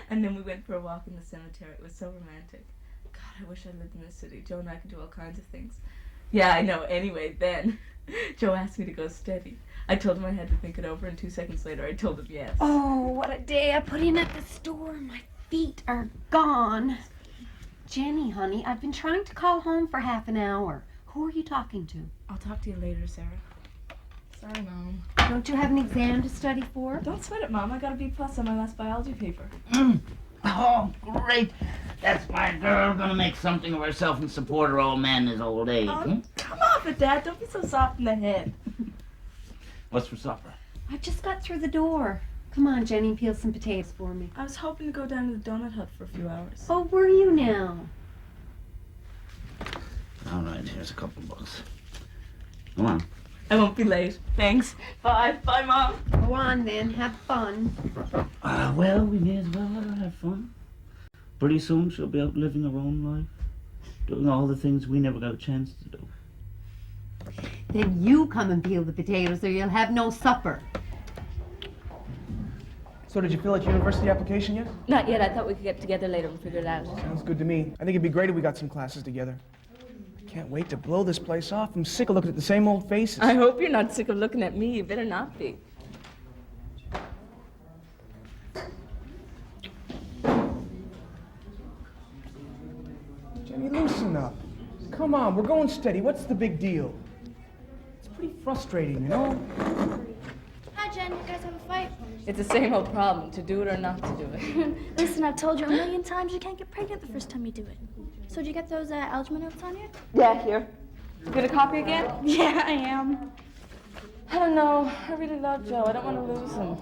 And then we went for a walk in the cemetery. It was so romantic. God, I wish I lived in the city. Joe and I could do all kinds of things. Yeah, I know. Anyway, then Joe asked me to go steady. I told him I had to think it over, and 2 seconds later I told him yes. Oh, what a day I put in at the store. My feet are gone. Jenny, honey, I've been trying to call home for half an hour. Who are you talking to? I'll talk to you later, Sarah. Sorry, Mom. Don't you have an exam to study for? Don't sweat it, Mom. I got a B+ on my last biology paper. Oh, great. That's my girl gonna make something of herself and support her old man in his old age. Come off it, Dad. Don't be so soft in the head. What's for supper? I just got through the door. Come on, Jenny, peel some potatoes for me. I was hoping to go down to the donut hut for a few hours. Oh, were you now? All right, here's a couple bucks. Come on. I won't be late. Thanks. Bye. Bye, Mom. Go on, then. Have fun. Well, we may as well let her have fun. Pretty soon she'll be out living her own life, doing all the things we never got a chance to do. Then you come and peel the potatoes or you'll have no supper. So did you fill out your university application yet? Not yet. I thought we could get together later and figure it out. Sounds good to me. I think it'd be great if we got some classes together. I can't wait to blow this place off. I'm sick of looking at the same old faces. I hope you're not sick of looking at me. You better not be. Jenny, loosen up. Come on, we're going steady. What's the big deal? It's pretty frustrating, you know? Hi, Jen. You guys have a fight? It's the same old problem, to do it or not to do it. Listen, I've told you a million times you can't get pregnant the first time you do it. So did you get those algebra notes on you? Yeah, here. You gonna copy again? Yeah, I am. I don't know. I really love Joe. I don't want to lose him.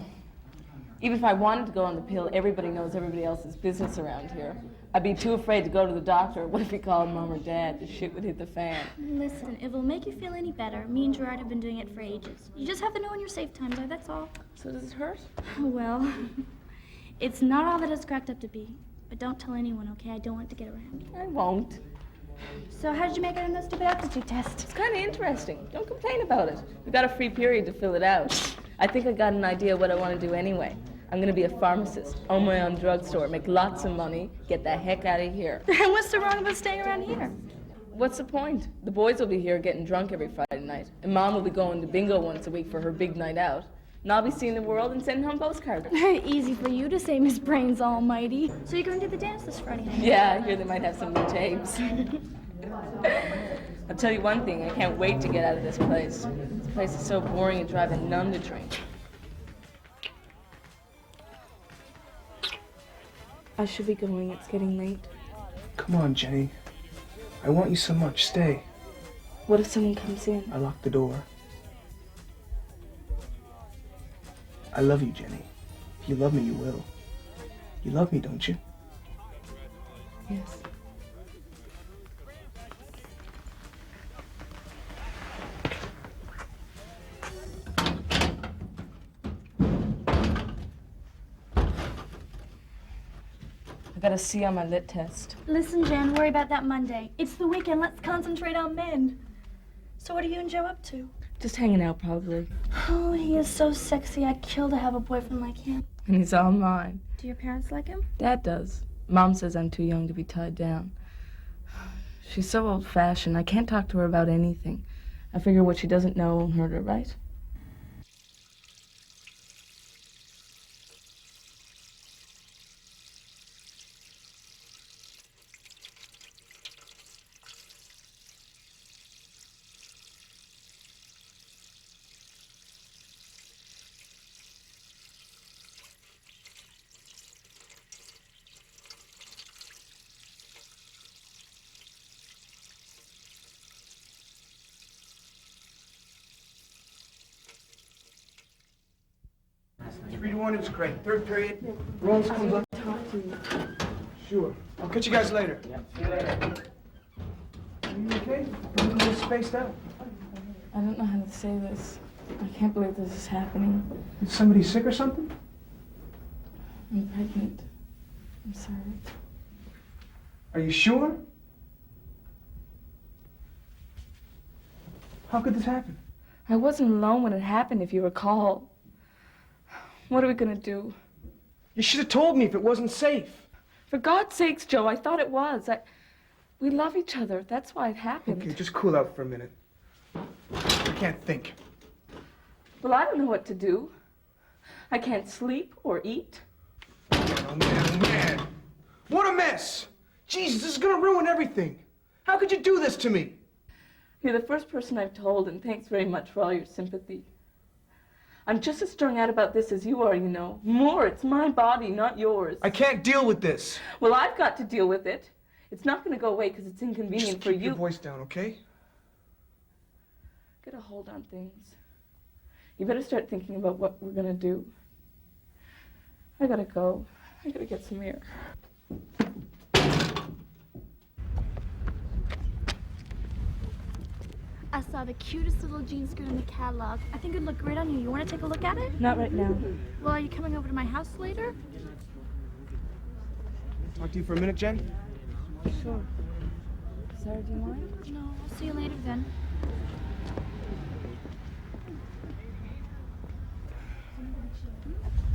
Even if I wanted to go on the pill, everybody knows everybody else's business around here. I'd be too afraid to go to the doctor. What if he called Mom or Dad? The shit would hit the fan. Listen, if it'll make you feel any better, me and Gerard have been doing it for ages. You just have to know when your safe times are, that's all. So does it hurt? Well, it's not all that it's cracked up to be. But don't tell anyone, okay? I don't want it to get around. I won't. So how did you make it on that stupid aptitude test? It's kind of interesting. Don't complain about it. We got a free period to fill it out. I think I got an idea what I want to do anyway. I'm going to be a pharmacist, own my own drugstore, make lots of money, get the heck out of here. And what's so wrong about staying around here? What's the point? The boys will be here getting drunk every Friday night, and Mom will be going to bingo once a week for her big night out. And I'll be seeing the world and sending home postcards. Easy for you to say, Miss Brains Almighty. So you're going to the dance this Friday night? Yeah, I hear they might have some new tapes. I'll tell you one thing, I can't wait to get out of this place. This place is so boring and driving numb to drink. I should be going, it's getting late. Come on, Jenny. I want you so much. Stay. What if someone comes in? I locked the door. I love you, Jenny. If you love me, you will. You love me, don't you? Yes. I got a C on my lit test. Listen, Jen, worry about that Monday. It's the weekend. Let's concentrate on men. So what are you and Joe up to? Just hanging out, probably. Oh, he is so sexy. I'd kill to have a boyfriend like him. And he's all mine. Do your parents like him? Dad does. Mom says I'm too young to be tied down. She's so old-fashioned. I can't talk to her about anything. I figure what she doesn't know won't hurt her, right? Three to one, it's great. Third period, Rose comes up. Talk to you. Sure. I'll catch you guys later. Yeah. See you later. Are you okay? You're a little spaced out. I don't know how to say this. I can't believe this is happening. Is somebody sick or something? I'm pregnant. I'm sorry. Are you sure? How could this happen? I wasn't alone when it happened, if you recall. What are we gonna do? You should have told me if it wasn't safe. For God's sakes, Joe, I thought it was. We love each other. That's why it happened. Okay, just cool out for a minute. I can't think. Well, I don't know what to do. I can't sleep or eat. Oh, man, oh, man. What a mess. Jesus, this is gonna ruin everything. How could you do this to me? You're the first person I've told, and thanks very much for all your sympathy. I'm just as strung out about this as you are, you know. More, it's my body, not yours. I can't deal with this. Well, I've got to deal with it. It's not going to go away because it's inconvenient Just for keep you. your voice down, okay? Get a hold on things. You better start thinking about what we're going to do. I gotta go. I gotta get some air. I saw the cutest little jean skirt in the catalog. I think it'd look great on you. You want to take a look at it? Not right now. Well, are you coming over to my house later? Talk to you for a minute, Jen? Sure. Sarah, do you mind? No, I'll see you later then.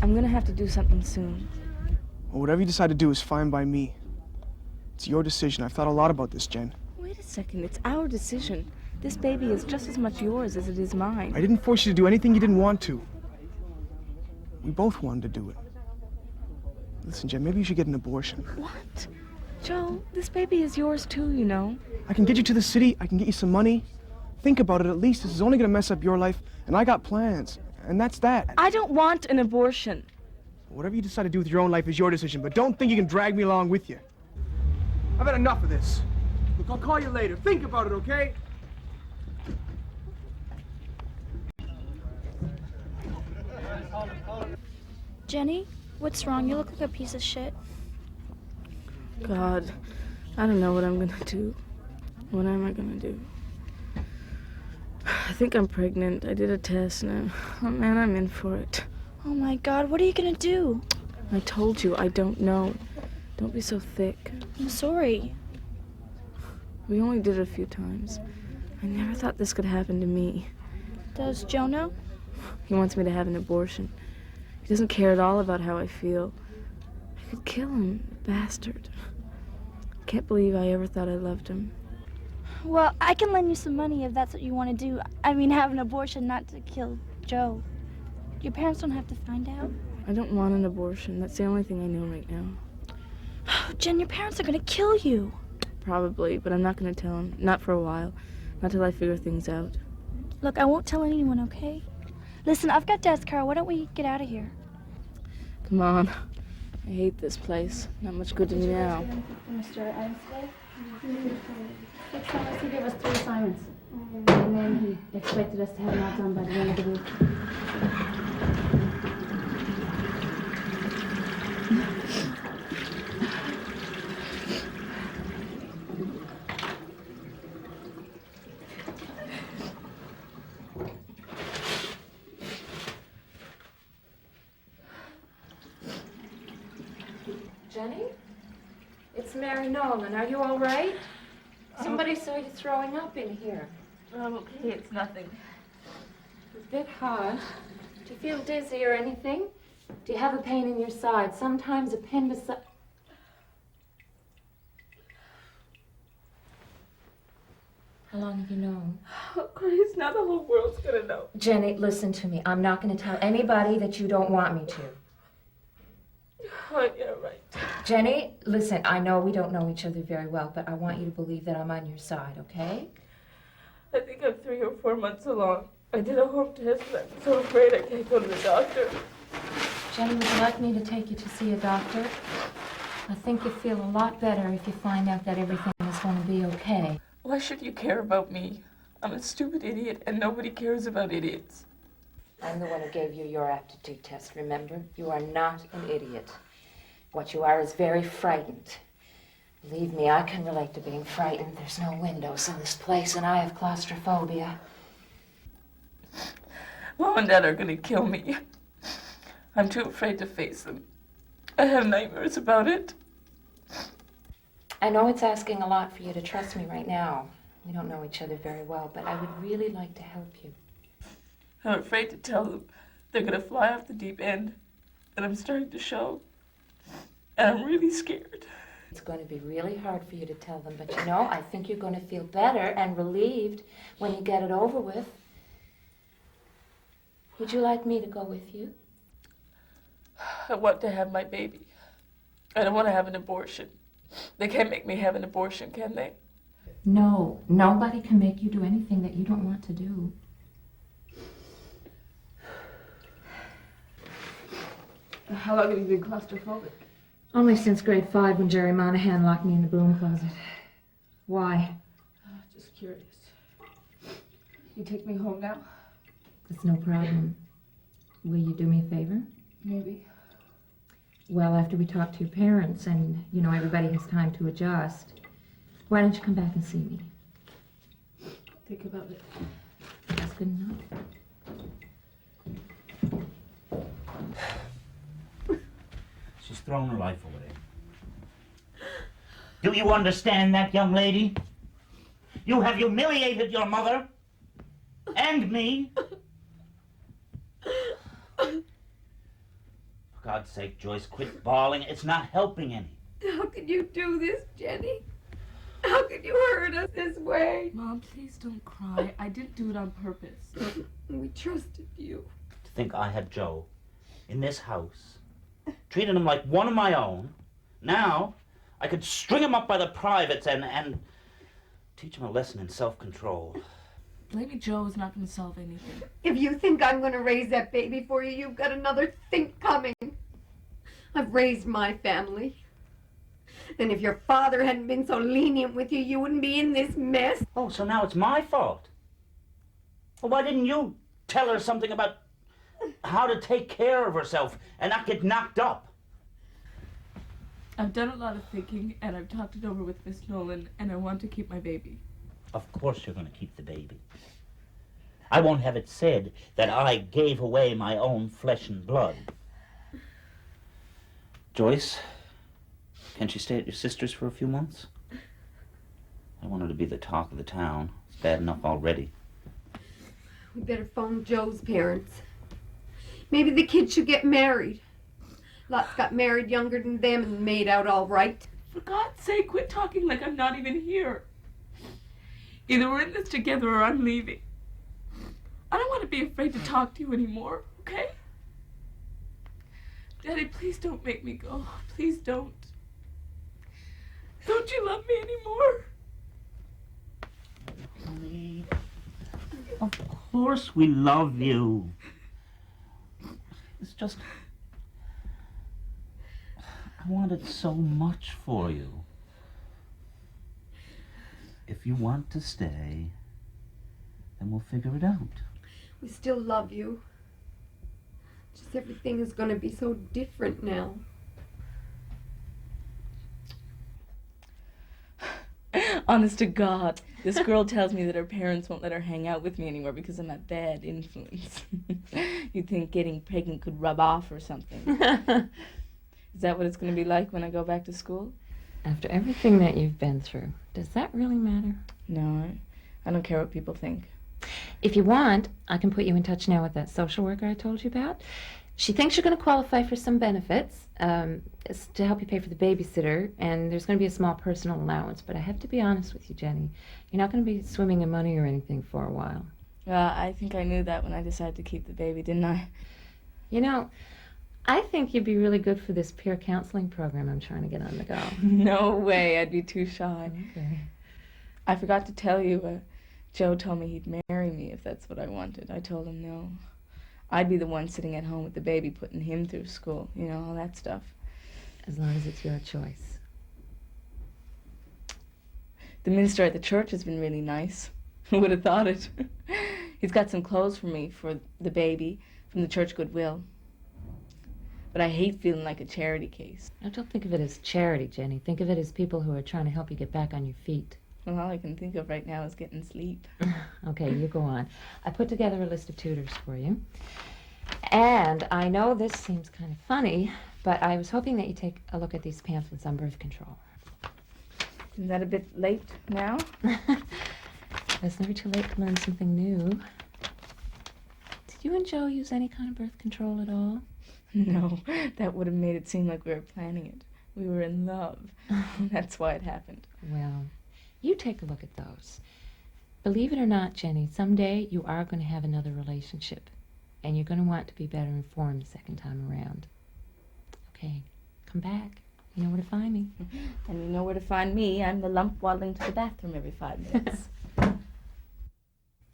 I'm gonna have to do something soon. Well, whatever you decide to do is fine by me. It's your decision. I've thought a lot about this, Jen. Wait a second. It's our decision. This baby is just as much yours as it is mine. I didn't force you to do anything you didn't want to. We both wanted to do it. Listen, Jen, maybe you should get an abortion. What? Joe, this baby is yours too, you know. I can get you to the city. I can get you some money. Think about it at least. This is only going to mess up your life, and I got plans. And that's that. I don't want an abortion. Whatever you decide to do with your own life is your decision, but don't think you can drag me along with you. I've had enough of this. Look, I'll call you later. Think about it, okay? Jenny, what's wrong? You look like a piece of shit. God, I don't know what I'm gonna do. What am I gonna do? I think I'm pregnant. I did a test and oh man, I'm in for it. Oh my God, what are you gonna do? I told you, I don't know. Don't be so thick. I'm sorry. We only did it a few times. I never thought this could happen to me. Does Joe know? He wants me to have an abortion. He doesn't care at all about how I feel. I could kill him, bastard. I can't believe I ever thought I loved him. Well, I can lend you some money if that's what you want to do. I mean, have an abortion, not to kill Joe. Your parents don't have to find out. I don't want an abortion. That's the only thing I know right now. Jen, your parents are gonna kill you. Probably, but I'm not gonna tell him. Not for a while. Not till I figure things out. Look, I won't tell anyone, okay? Listen, I've got Dad's car. Why don't we get out of here? Come on. I hate this place. Not much good to me now. Mr. Ansley? He gave us 3 assignments. And then he expected us to have them all done by the end of the week. Jenny? It's Mary Nolan. Are you all right? Somebody saw you throwing up in here. I'm okay. It's nothing. It's a bit hard. Do you feel dizzy or anything? Do you have a pain in your side? Sometimes appendicitis. How long have you known? Oh, Grace, now the whole world's gonna know. Jenny, listen to me. I'm not going to tell anybody that you don't want me to. Oh, yeah, right. Jenny, listen, I know we don't know each other very well, but I want you to believe that I'm on your side, okay? I think I'm 3 or 4 months along. I did a home test and I'm so afraid I can't go to the doctor. Jenny, would you like me to take you to see a doctor? I think you'd feel a lot better if you find out that everything is going to be okay. Why should you care about me? I'm a stupid idiot and nobody cares about idiots. I'm the one who gave you your aptitude test, remember? You are not an idiot. What you are is very frightened. Believe me, I can relate to being frightened. There's no windows in this place, and I have claustrophobia. Mom and Dad are gonna kill me. I'm too afraid to face them. I have nightmares about it. I know it's asking a lot for you to trust me right now. We don't know each other very well, but I would really like to help you. I'm afraid to tell them. They're gonna fly off the deep end. And I'm starting to show. And I'm really scared. It's going to be really hard for you to tell them, but you know, I think you're going to feel better and relieved when you get it over with. Would you like me to go with you? I want to have my baby. I don't want to have an abortion. They can't make me have an abortion, can they? No, nobody can make you do anything that you don't want to do. How long have you been claustrophobic? Only since grade 5 when Jerry Monahan locked me in the broom closet. Why? Just curious. You take me home now? It's no problem. Will you do me a favor? Maybe. Well, after we talk to your parents and, you know, everybody has time to adjust, why don't you come back and see me? Think about it. That's good enough. She's thrown her life away. Do you understand that, young lady? You have humiliated your mother and me. For God's sake, Joyce, quit bawling. It's not helping any. How could you do this, Jenny? How could you hurt us this way? Mom, please don't cry. I didn't do it on purpose. We trusted you. To think I had Joe in this house, treated him like one of my own. Now, I could string him up by the privates and teach him a lesson in self-control. Blaming Joe is not going to solve anything. If you think I'm going to raise that baby for you, you've got another think coming. I've raised my family. And if your father hadn't been so lenient with you, you wouldn't be in this mess. Oh, so now it's my fault. Well, why didn't you tell her something about how to take care of herself and not get knocked up? I've done a lot of thinking, and I've talked it over with Miss Nolan, and I want to keep my baby. Of course you're going to keep the baby. I won't have it said that I gave away my own flesh and blood. Joyce, can she stay at your sister's for a few months? I want her to be the talk of the town. It's bad enough already. We better phone Joe's parents. Maybe the kid should get married. Lots got married younger than them and made out all right. For God's sake, quit talking like I'm not even here. Either we're in this together or I'm leaving. I don't want to be afraid to talk to you anymore, okay? Daddy, please don't make me go. Please don't. Don't you love me anymore? Honey, of course we love you. It's just, I wanted so much for you. If you want to stay, then we'll figure it out. We still love you. Just everything is going to be so different now. Honest to God, this girl tells me that her parents won't let her hang out with me anymore because I'm a bad influence. You'd think getting pregnant could rub off or something. Is that what it's going to be like when I go back to school? After everything that you've been through, does that really matter? No, I don't care what people think. If you want, I can put you in touch now with that social worker I told you about. She thinks you're going to qualify for some benefits. It's to help you pay for the babysitter, and there's going to be a small personal allowance. But I have to be honest with you, Jenny. You're not going to be swimming in money or anything for a while. I think I knew that when I decided to keep the baby, didn't I? You know, I think you'd be really good for this peer counseling program I'm trying to get on the go. No way, I'd be too shy. Okay. I forgot to tell you, Joe told me he'd marry me if that's what I wanted. I told him no. I'd be the one sitting at home with the baby, putting him through school, you know, all that stuff. As long as it's your choice. The minister at the church has been really nice. Who would have thought it? He's got some clothes for me for the baby from the church goodwill. But I hate feeling like a charity case. Now, don't think of it as charity, Jenny. Think of it as people who are trying to help you get back on your feet. Well, all I can think of right now is getting sleep. Okay, you go on. I put together a list of tutors for you. And I know this seems kind of funny, but I was hoping that you take a look at these pamphlets on birth control. Is that a bit late now? It's never too late to learn something new. Did you and Joe use any kind of birth control at all? No, that would have made it seem like we were planning it. We were in love. That's why it happened. Well, you take a look at those. Believe it or not, Jenny, someday you are going to have another relationship. And you're going to want to be better informed the second time around. Okay, come back. You know where to find me. And you know where to find me. I'm the lump waddling to the bathroom every 5 minutes.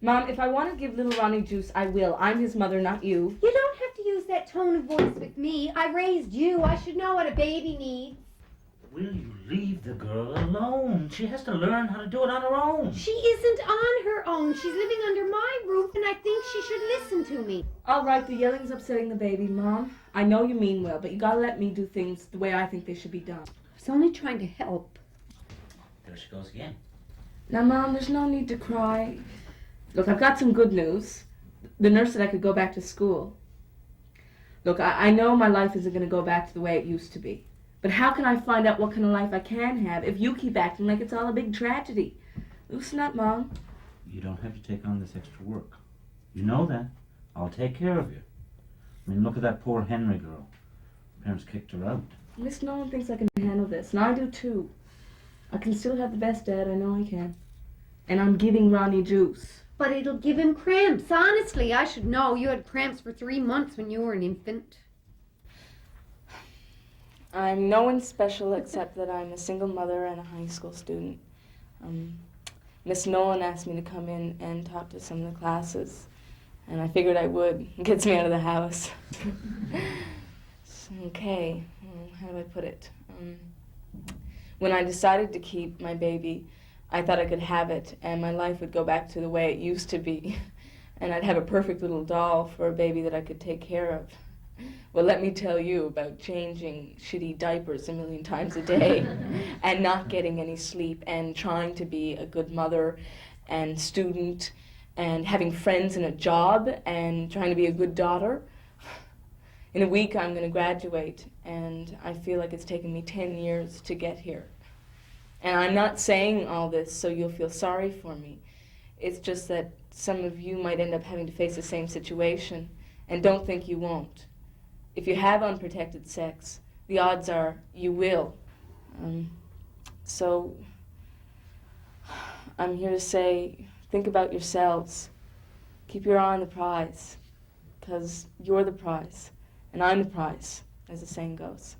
Mom, if I want to give little Ronnie juice, I will. I'm his mother, not you. You don't have to use that tone of voice with me. I raised you. I should know what a baby needs. Will you leave the girl alone? She has to learn how to do it on her own. She isn't on her own. She's living under my roof, and I think she should listen to me. All right, the yelling's upsetting the baby, Mom. I know you mean well, but you gotta let me do things the way I think they should be done. I was only trying to help. There she goes again. Now, Mom, there's no need to cry. Look, I've got some good news. The nurse said I could go back to school. Look, I know my life isn't going to go back to the way it used to be. But how can I find out what kind of life I can have if you keep acting like it's all a big tragedy? Loosen up, Mom. You don't have to take on this extra work. You know that. I'll take care of you. I mean, look at that poor Henry girl. Parents kicked her out. Miss Nolan thinks I can handle this, and I do too. I can still have the best dad, I know I can. And I'm giving Ronnie juice. But it'll give him cramps. Honestly, I should know. You had cramps for 3 months when you were an infant. I'm no one special except that I'm a single mother and a high school student. Miss Nolan asked me to come in and talk to some of the classes, and I figured I would. It gets me out of the house. Okay, how do I put it? When I decided to keep my baby, I thought I could have it, and my life would go back to the way it used to be. And I'd have a perfect little doll for a baby that I could take care of. Well, let me tell you about changing shitty diapers a million times a day and not getting any sleep and trying to be a good mother and student and having friends and a job and trying to be a good daughter. In a week, I'm going to graduate, and I feel like it's taken me 10 years to get here. And I'm not saying all this so you'll feel sorry for me. It's just that some of you might end up having to face the same situation, and don't think you won't. If you have unprotected sex, the odds are you will. So I'm here to say, think about yourselves. Keep your eye on the prize, because you're the prize, and I'm the prize, as the saying goes.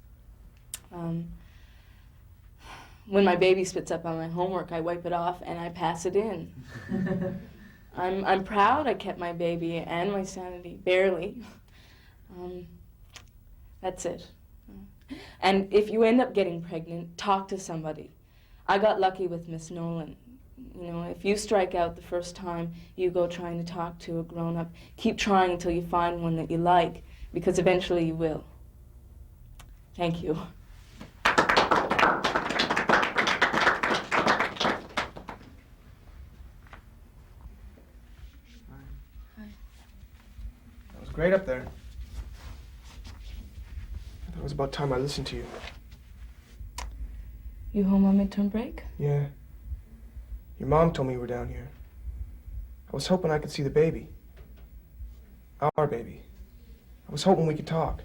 When my baby spits up on my homework, I wipe it off and I pass it in. I'm proud I kept my baby and my sanity, barely. That's it. And if you end up getting pregnant, talk to somebody. I got lucky with Miss Nolan. You know, if you strike out the first time you go trying to talk to a grown-up, keep trying until you find one that you like, because eventually you will. Thank you. That was great up there. It was about time I listened to you. You home on midterm break? Yeah. Your mom told me you were down here. I was hoping I could see the baby. Our baby. I was hoping we could talk.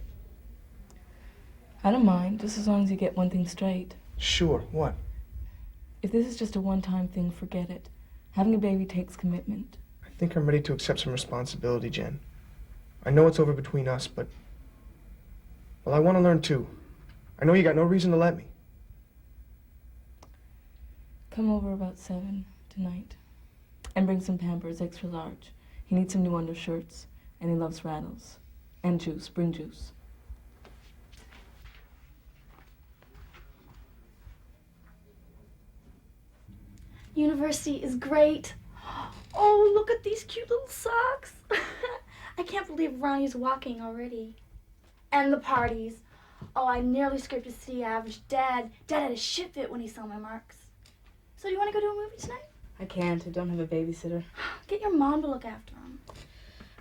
I don't mind, just as long as you get one thing straight. Sure, what? If this is just a one-time thing, forget it. Having a baby takes commitment. I think I'm ready to accept some responsibility, Jen. I know it's over between us, but... well, I want to learn too. I know you got no reason to let me. Come over about 7 tonight. And bring some Pampers, extra large. He needs some new undershirts. And he loves rattles. And juice. Bring juice. University is great. Oh, look at these cute little socks. I can't believe Ronnie's walking already. And the parties. Oh, I nearly scraped a city average. Dad had a shit fit when he saw my marks. So do you want to go to a movie tonight? I can't. I don't have a babysitter. Get your mom to look after him.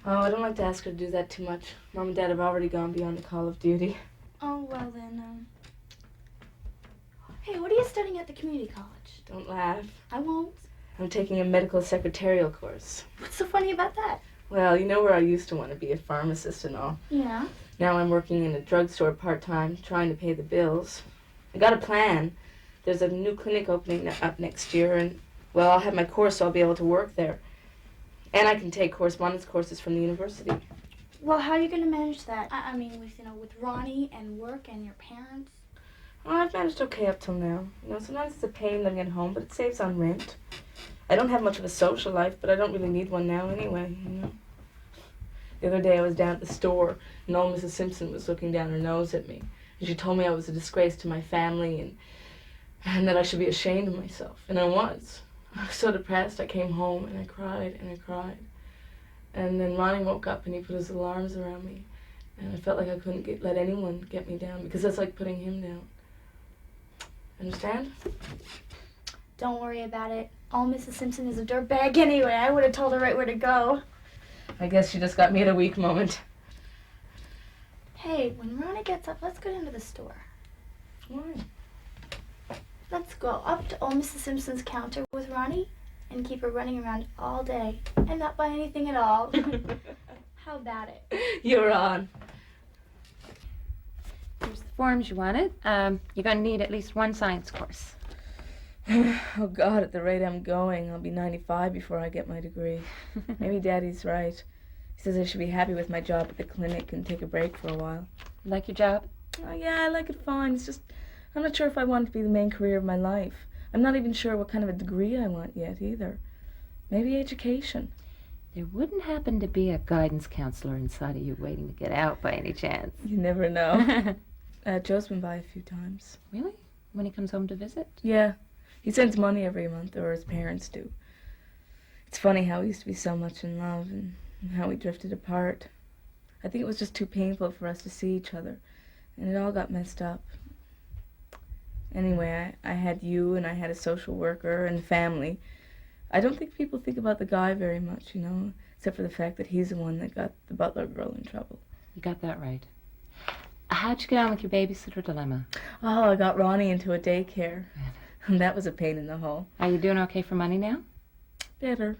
Oh, I don't like to ask her to do that too much. Mom and Dad have already gone beyond the call of duty. Oh, well then, Hey, what are you studying at the community college? Don't laugh. I won't. I'm taking a medical secretarial course. What's so funny about that? Well, you know where I used to want to be, a pharmacist and all. Yeah. Now I'm working in a drugstore part-time, trying to pay the bills. I got a plan. There's a new clinic opening up next year, and, well, I'll have my course, so I'll be able to work there. And I can take correspondence courses from the university. Well, how are you going to manage that? I mean, with Ronnie and work and your parents. Well, I've managed okay up till now. Sometimes it's a pain living at home, but it saves on rent. I don't have much of a social life, but I don't really need one now anyway. The other day I was down at the store, and old Mrs. Simpson was looking down her nose at me. And she told me I was a disgrace to my family and that I should be ashamed of myself. And I was. I was so depressed, I came home and I cried and I cried. And then Ronnie woke up and he put his arms around me. And I felt like I couldn't let anyone get me down, because that's like putting him down. Understand? Don't worry about it. Old Mrs. Simpson is a dirtbag anyway. I would have told her right where to go. I guess she just got me at a weak moment. Hey, when Ronnie gets up, let's go down to the store. Why? Let's go up to old Mrs. Simpson's counter with Ronnie and keep her running around all day and not buy anything at all. How about it? You're on. Here's the forms you wanted. You're going to need at least one science course. Oh, God, at the rate I'm going, I'll be 95 before I get my degree. Maybe Daddy's right. He says I should be happy with my job at the clinic and take a break for a while. Like your job? Oh, yeah, I like it fine. It's just, I'm not sure if I want it to be the main career of my life. I'm not even sure what kind of a degree I want yet, either. Maybe education. There wouldn't happen to be a guidance counselor inside of you waiting to get out by any chance. You never know. Joe's been by a few times. Really? When he comes home to visit? Yeah. He sends money every month, or his parents do. It's funny how we used to be so much in love and how we drifted apart. I think it was just too painful for us to see each other, and it all got messed up. Anyway, I had you, and I had a social worker and family. I don't think people think about the guy very much, except for the fact that he's the one that got the butler girl in trouble. You got that right. How'd you get on with your babysitter dilemma? Oh, I got Ronnie into a daycare. And that was a pain in the hole. Are you doing okay for money now? Better.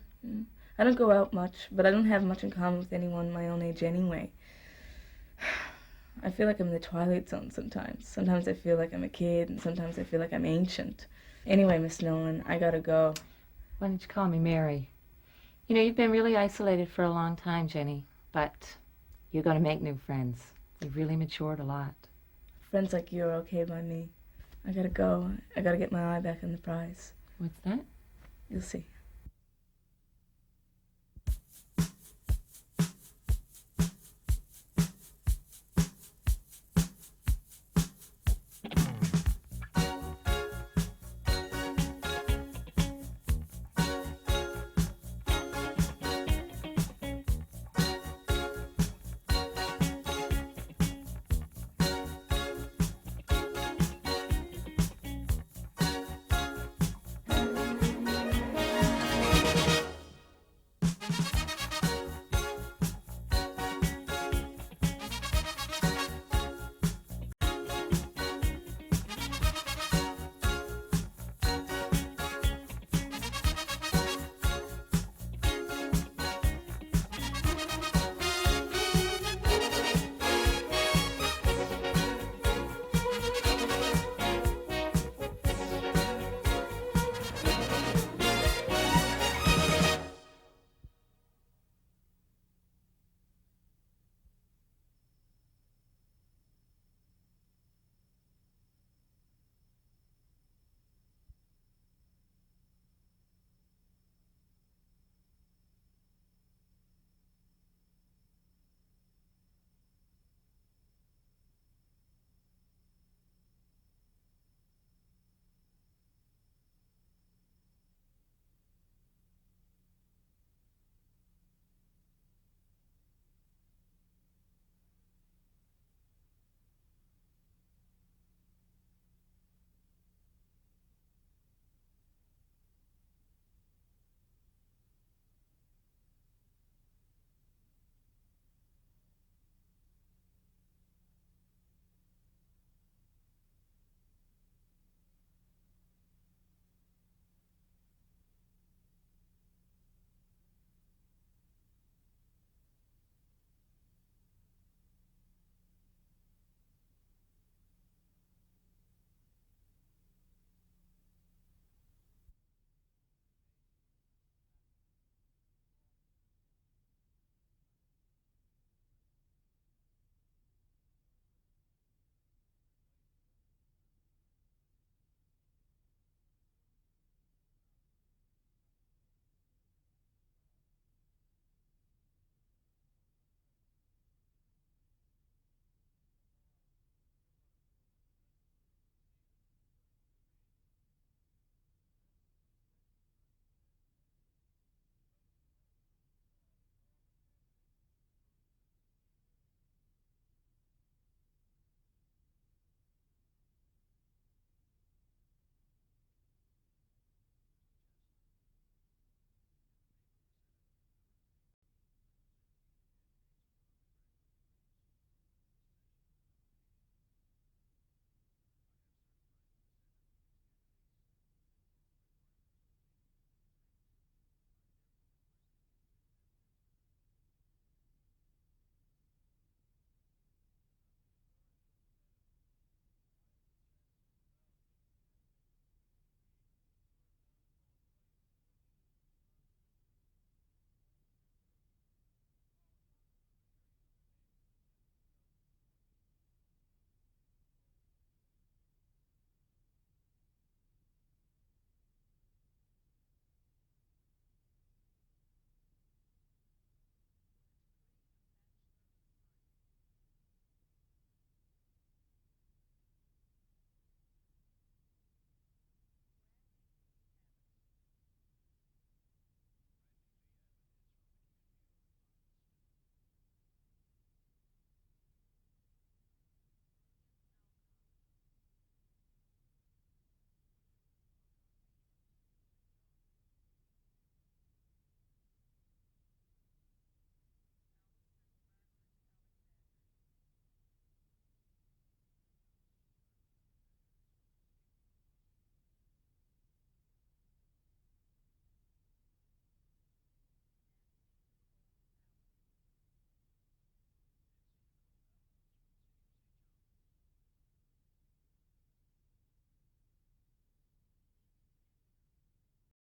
I don't go out much, but I don't have much in common with anyone my own age anyway. I feel like I'm in the Twilight Zone sometimes. Sometimes I feel like I'm a kid, and sometimes I feel like I'm ancient. Anyway, Miss Nolan, I gotta go. Why don't you call me Mary? You've been really isolated for a long time, Jenny, but you're going to make new friends. You've really matured a lot. Friends like you are okay by me. I gotta go. I gotta get my eye back on the prize. What's that? You'll see.